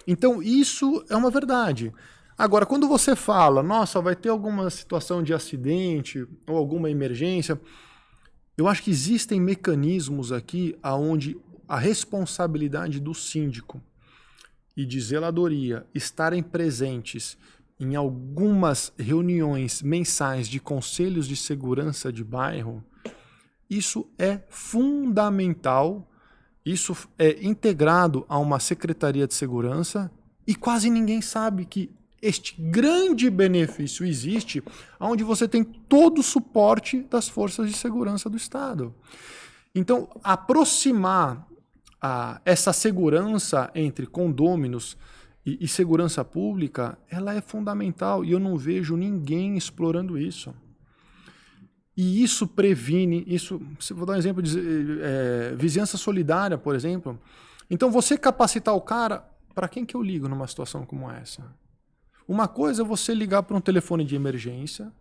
Então, isso é uma verdade. Agora, quando você fala, nossa, vai ter alguma situação de acidente ou alguma emergência, eu acho que existem mecanismos aqui onde a responsabilidade do síndico e de zeladoria estarem presentes em algumas reuniões mensais de conselhos de segurança de bairro, isso é fundamental, isso é integrado a uma secretaria de segurança e quase ninguém sabe que este grande benefício existe onde você tem todo o suporte das forças de segurança do Estado. Então, aproximar essa segurança entre condôminos e segurança pública, ela é fundamental e eu não vejo ninguém explorando isso. E isso previne, vou dar um exemplo de vizinhança solidária, por exemplo. Então, você capacitar o cara, para quem que eu ligo numa situação como essa? Uma coisa é você ligar para um telefone de emergência,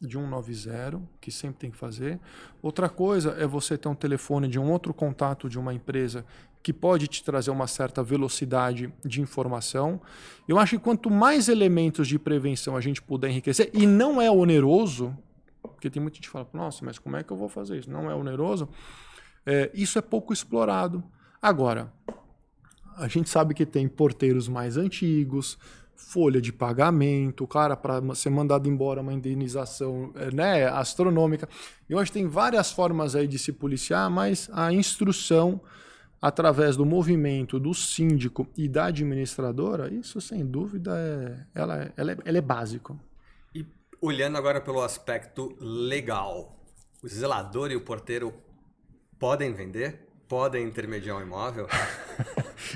de 190, que sempre tem que fazer. Outra coisa é você ter um telefone de um outro contato de uma empresa que pode te trazer uma certa velocidade de informação. Eu acho que quanto mais elementos de prevenção a gente puder enriquecer, e não é oneroso, porque tem muita gente que fala, nossa, mas como é que eu vou fazer isso? Não é oneroso. Isso é pouco explorado. Agora, a gente sabe que tem porteiros mais antigos, folha de pagamento, cara, para ser mandado embora uma indenização astronômica. Eu acho que tem várias formas aí de se policiar, mas a instrução através do movimento do síndico e da administradora, isso sem dúvida ela é básico. E olhando agora pelo aspecto legal, o zelador e o porteiro podem vender? Podem intermediar um imóvel?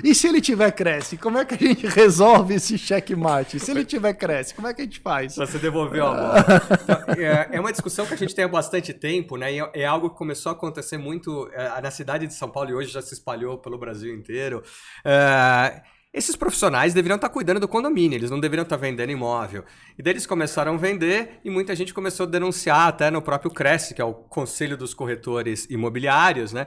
E se ele tiver Cresce, como é que a gente resolve esse checkmate? Se ele tiver Cresce, como é que a gente faz? Você devolveu a bola. Então, é uma discussão que a gente tem há bastante tempo, né? E é algo que começou a acontecer muito na cidade de São Paulo e hoje já se espalhou pelo Brasil inteiro. Esses profissionais deveriam estar cuidando do condomínio, eles não deveriam estar vendendo imóvel. E daí eles começaram a vender e muita gente começou a denunciar até no próprio Cresce, que é o Conselho dos Corretores Imobiliários, né?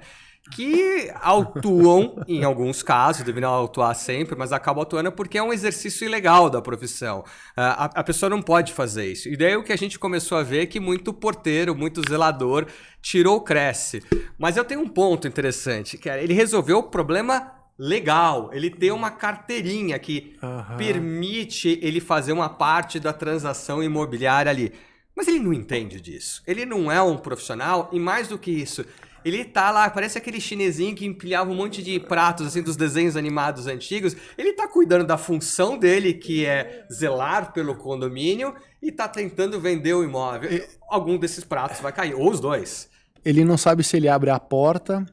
Que atuam, em alguns casos, deveriam atuar sempre, mas acabam atuando porque é um exercício ilegal da profissão. A pessoa não pode fazer isso. E daí o que a gente começou a ver é que muito porteiro, muito zelador tirou o Cresce. Mas eu tenho um ponto interessante, que ele resolveu o problema legal. Ele tem uma carteirinha que permite ele fazer uma parte da transação imobiliária ali. Mas ele não entende disso. Ele não é um profissional e mais do que isso... Ele tá lá, parece aquele chinesinho que empilhava um monte de pratos assim dos desenhos animados antigos. Ele tá cuidando da função dele, que é zelar pelo condomínio, e tá tentando vender o imóvel. Algum desses pratos vai cair, ou os dois. Ele não sabe se ele abre a porta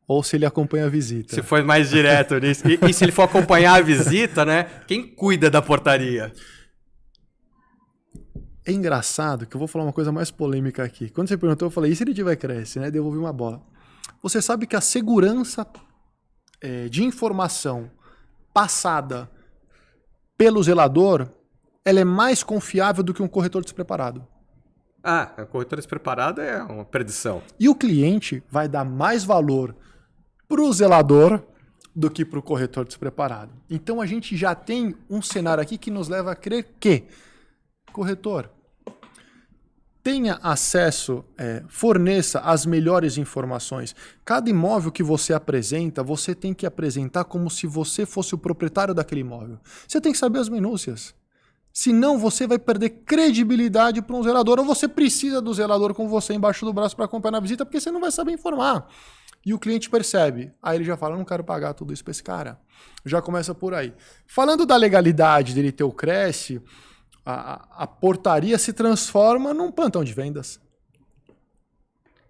ou se ele acompanha a visita. Se for mais direto nisso. E se ele for acompanhar a visita, né? Quem cuida da portaria? É engraçado que eu vou falar uma coisa mais polêmica aqui. Quando você perguntou, eu falei, e se ele tiver Cresce, né? Devolvi uma bola. Você sabe que a segurança de informação passada pelo zelador, ela é mais confiável do que um corretor despreparado. O corretor despreparado é uma perdição. E o cliente vai dar mais valor para o zelador do que para o corretor despreparado. Então a gente já tem um cenário aqui que nos leva a crer que corretor, tenha acesso, forneça as melhores informações. Cada imóvel que você apresenta, você tem que apresentar como se você fosse o proprietário daquele imóvel. Você tem que saber as minúcias. Senão você vai perder credibilidade para um zelador, ou você precisa do zelador com você embaixo do braço para acompanhar a visita, porque você não vai saber informar. E o cliente percebe. Aí ele já fala, não quero pagar tudo isso para esse cara. Já começa por aí. Falando da legalidade dele ter o Cresce, a portaria se transforma num plantão de vendas.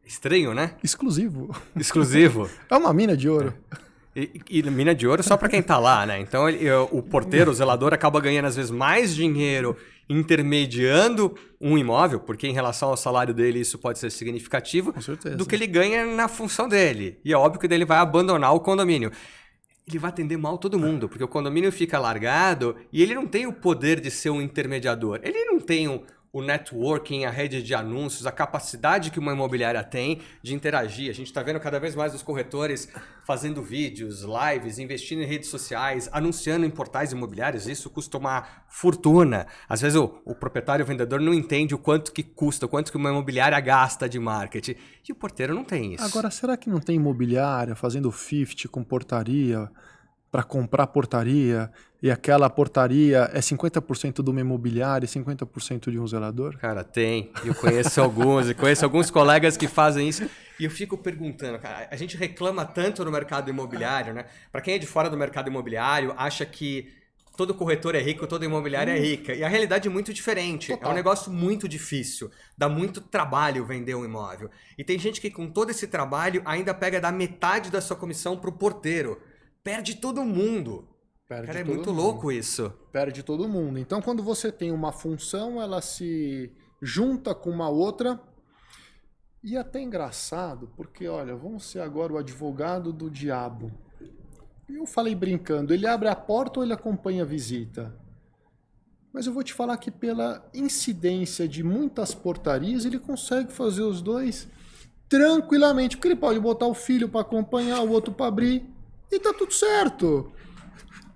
Estranho, né? Exclusivo. Exclusivo. É uma mina de ouro. E mina de ouro só para quem tá lá, né? Então o porteiro, o zelador, acaba ganhando às vezes mais dinheiro intermediando um imóvel, porque em relação ao salário dele isso pode ser significativo, Com certeza. do que ele ganha na função dele. E é óbvio que daí ele vai abandonar o condomínio. Ele vai atender mal todo mundo, porque o condomínio fica largado e ele não tem o poder de ser um intermediador. Ele não tem o networking, a rede de anúncios, a capacidade que uma imobiliária tem de interagir. A gente está vendo cada vez mais os corretores fazendo vídeos, lives, investindo em redes sociais, anunciando em portais imobiliários. Isso custa uma fortuna. Às vezes o proprietário, o vendedor não entende o quanto que custa, o quanto que uma imobiliária gasta de marketing. E o porteiro não tem isso. Agora, será que não tem imobiliária fazendo 50 com portaria para comprar portaria e aquela portaria é 50% de uma imobiliária e 50% de um zelador? Cara, tem. Eu conheço alguns, e conheço alguns colegas que fazem isso. E eu fico perguntando, cara, a gente reclama tanto no mercado imobiliário, né? Para quem é de fora do mercado imobiliário, acha que todo corretor é rico, toda imobiliária é rica. E a realidade é muito diferente. Total. É um negócio muito difícil. Dá muito trabalho vender um imóvel. E tem gente que com todo esse trabalho ainda pega da metade da sua comissão pro porteiro. Perde todo mundo. Cara, é muito louco isso. Perde todo mundo. Então, quando você tem uma função, ela se junta com uma outra. E até engraçado, porque, olha, vamos ser agora o advogado do diabo. Eu falei brincando, ele abre a porta ou ele acompanha a visita? Mas eu vou te falar que pela incidência de muitas portarias, ele consegue fazer os dois tranquilamente. Porque ele pode botar o filho para acompanhar, o outro para abrir. E tá tudo certo.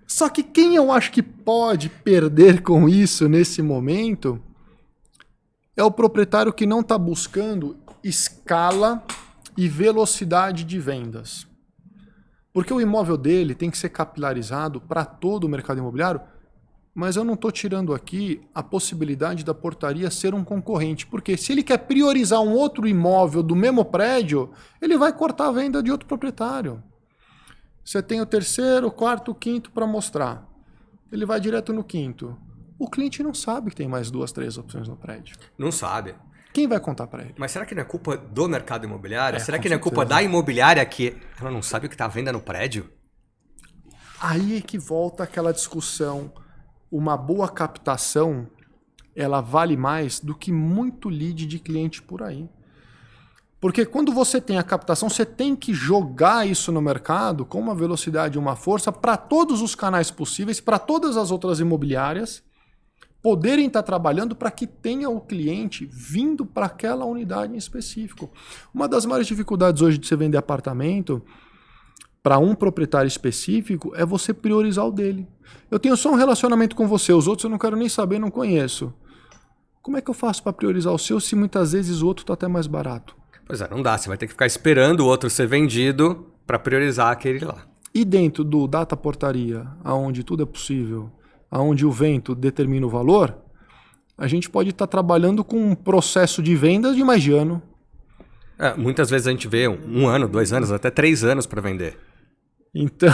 Só que quem eu acho que pode perder com isso nesse momento é o proprietário que não está buscando escala e velocidade de vendas. Porque o imóvel dele tem que ser capilarizado para todo o mercado imobiliário, mas eu não estou tirando aqui a possibilidade da portaria ser um concorrente. Porque se ele quer priorizar um outro imóvel do mesmo prédio, ele vai cortar a venda de outro proprietário. Você tem o terceiro, o quarto, o quinto para mostrar. Ele vai direto no quinto. O cliente não sabe que tem mais 2, 3 opções no prédio. Não sabe. Quem vai contar para ele? Mas será que não é culpa do mercado imobiliário? Será com que não é culpa certeza. da imobiliária que ela não sabe o que está à venda no prédio? Aí é que volta aquela discussão. Uma boa captação, ela vale mais do que muito lead de cliente por aí. Porque quando você tem a captação, você tem que jogar isso no mercado com uma velocidade e uma força para todos os canais possíveis, para todas as outras imobiliárias poderem estar trabalhando para que tenha o cliente vindo para aquela unidade em específico. Uma das maiores dificuldades hoje de você vender apartamento para um proprietário específico é você priorizar o dele. Eu tenho só um relacionamento com você, os outros eu não quero nem saber, não conheço. Como é que eu faço para priorizar o seu se muitas vezes o outro está até mais barato? Pois é, não dá. Você vai ter que ficar esperando o outro ser vendido para priorizar aquele lá. E dentro do data portaria, onde tudo é possível, onde o vento determina o valor, a gente pode estar trabalhando com um processo de vendas de mais de ano. Muitas vezes a gente vê 1 ano, 2 anos, até 3 anos para vender. Então,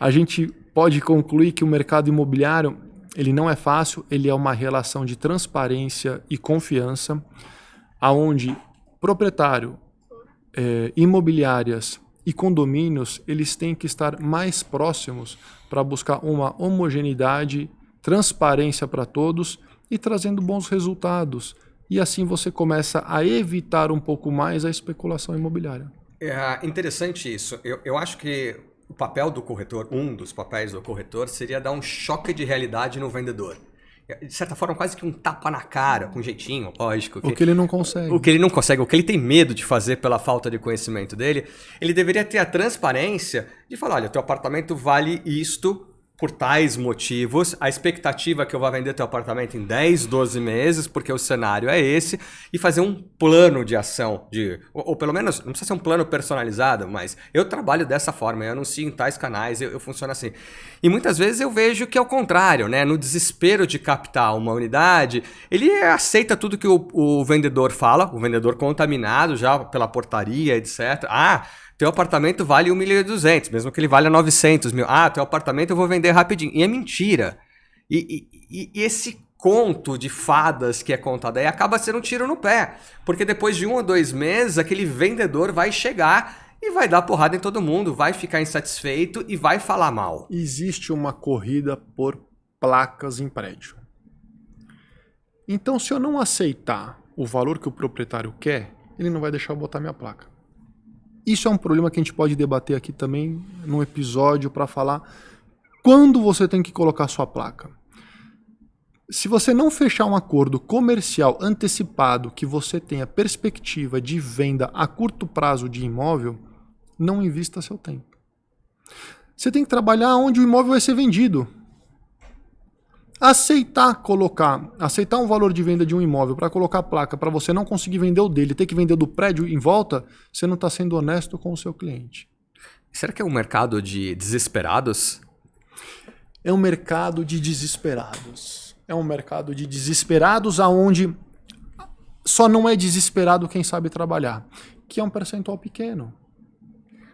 a gente pode concluir que o mercado imobiliário ele não é fácil, ele é uma relação de transparência e confiança, aonde proprietário, imobiliárias e condomínios, eles têm que estar mais próximos para buscar uma homogeneidade, transparência para todos e trazendo bons resultados. E assim você começa a evitar um pouco mais a especulação imobiliária. É interessante isso. Eu acho que o papel do corretor, um dos papéis do corretor, seria dar um choque de realidade no vendedor. De certa forma, quase que um tapa na cara, com jeitinho, lógico. O que ele não consegue. O que ele não consegue, o que ele tem medo de fazer pela falta de conhecimento dele, ele deveria ter a transparência de falar, olha, teu apartamento vale isto por tais motivos, a expectativa é que eu vá vender teu apartamento em 10, 12 meses, porque o cenário é esse, e fazer um plano de ação, ou pelo menos, não precisa ser um plano personalizado, mas eu trabalho dessa forma, eu anuncio em tais canais, eu funciono assim. E muitas vezes eu vejo que é o contrário, né? No desespero de captar uma unidade, ele aceita tudo que o vendedor fala, o vendedor contaminado já pela portaria, etc. Teu apartamento vale 1.200.000, mesmo que ele valha 900.000. Teu apartamento eu vou vender rapidinho. E é mentira. E esse conto de fadas que é contado aí acaba sendo um tiro no pé. Porque depois de 1 ou 2 meses, aquele vendedor vai chegar e vai dar porrada em todo mundo, vai ficar insatisfeito e vai falar mal. Existe uma corrida por placas em prédio. Então, se eu não aceitar o valor que o proprietário quer, ele não vai deixar eu botar minha placa. Isso é um problema que a gente pode debater aqui também num episódio para falar quando você tem que colocar sua placa. Se você não fechar um acordo comercial antecipado que você tenha perspectiva de venda a curto prazo de imóvel, não invista seu tempo. Você tem que trabalhar onde o imóvel vai ser vendido. Aceitar um valor de venda de um imóvel para colocar a placa para você não conseguir vender o dele, ter que vender do prédio em volta, você não está sendo honesto com o seu cliente. Será que é um mercado de desesperados? É um mercado de desesperados. É um mercado de desesperados aonde só não é desesperado quem sabe trabalhar, que é um percentual pequeno.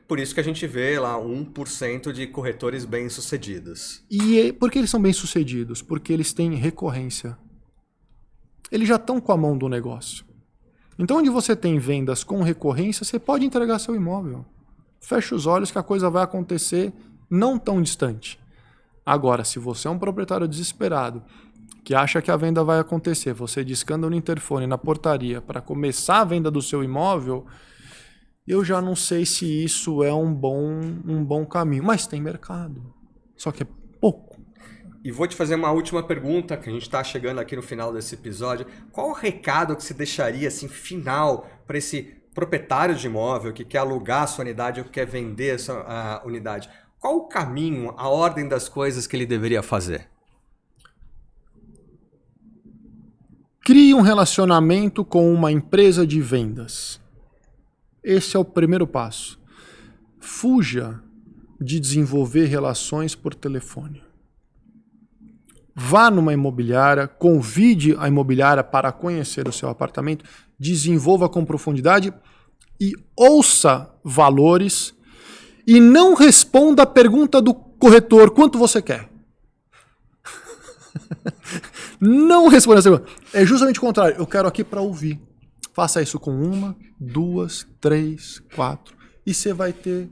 Por isso que a gente vê lá 1% de corretores bem-sucedidos. E por que eles são bem-sucedidos? Porque eles têm recorrência. Eles já estão com a mão do negócio. Então, onde você tem vendas com recorrência, você pode entregar seu imóvel. Fecha os olhos que a coisa vai acontecer não tão distante. Agora, se você é um proprietário desesperado, que acha que a venda vai acontecer, você discando no interfone, na portaria, para começar a venda do seu imóvel, eu já não sei se isso é um bom caminho. Mas tem mercado. Só que é pouco. E vou te fazer uma última pergunta, que a gente está chegando aqui no final desse episódio. Qual o recado que você deixaria, assim, final, para esse proprietário de imóvel que quer alugar a sua unidade ou que quer vender a sua unidade? Qual o caminho, a ordem das coisas que ele deveria fazer? Crie um relacionamento com uma empresa de vendas. Esse é o primeiro passo. Fuja de desenvolver relações por telefone. Vá numa imobiliária, convide a imobiliária para conhecer o seu apartamento, desenvolva com profundidade e ouça valores e não responda a pergunta do corretor, quanto você quer? Não responda essa pergunta. É justamente o contrário, eu quero aqui para ouvir. Faça isso com 1, 2, 3, 4 e você vai ter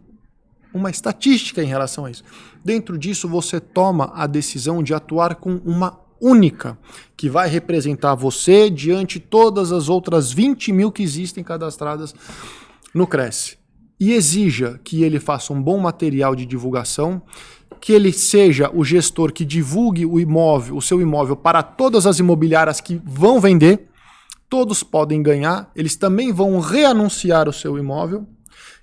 uma estatística em relação a isso. Dentro disso, você toma a decisão de atuar com uma única, que vai representar você diante de todas as outras 20 mil que existem cadastradas no Cresce. E exija que ele faça um bom material de divulgação, que ele seja o gestor que divulgue o imóvel, o seu imóvel para todas as imobiliárias que vão vender. Todos podem ganhar, eles também vão reanunciar o seu imóvel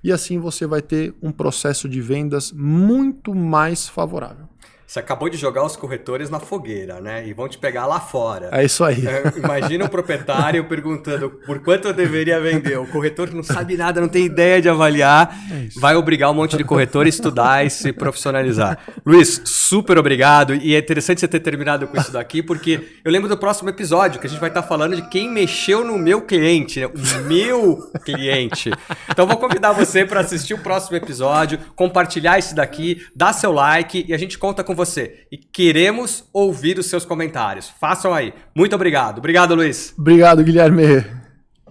e assim você vai ter um processo de vendas muito mais favorável. Você acabou de jogar os corretores na fogueira, né? E vão te pegar lá fora. É isso aí. Imagina o proprietário perguntando por quanto eu deveria vender. O corretor não sabe nada, não tem ideia de avaliar. Vai obrigar um monte de corretor a estudar e se profissionalizar. Luiz, super obrigado. E é interessante você ter terminado com isso daqui, porque eu lembro do próximo episódio, que a gente vai estar falando de quem mexeu no meu cliente, né? O meu cliente. Então vou convidar você para assistir o próximo episódio, compartilhar esse daqui, dar seu like e a gente conta com você. E queremos ouvir os seus comentários. Façam aí. Muito obrigado. Obrigado, Luiz. Obrigado, Guilherme.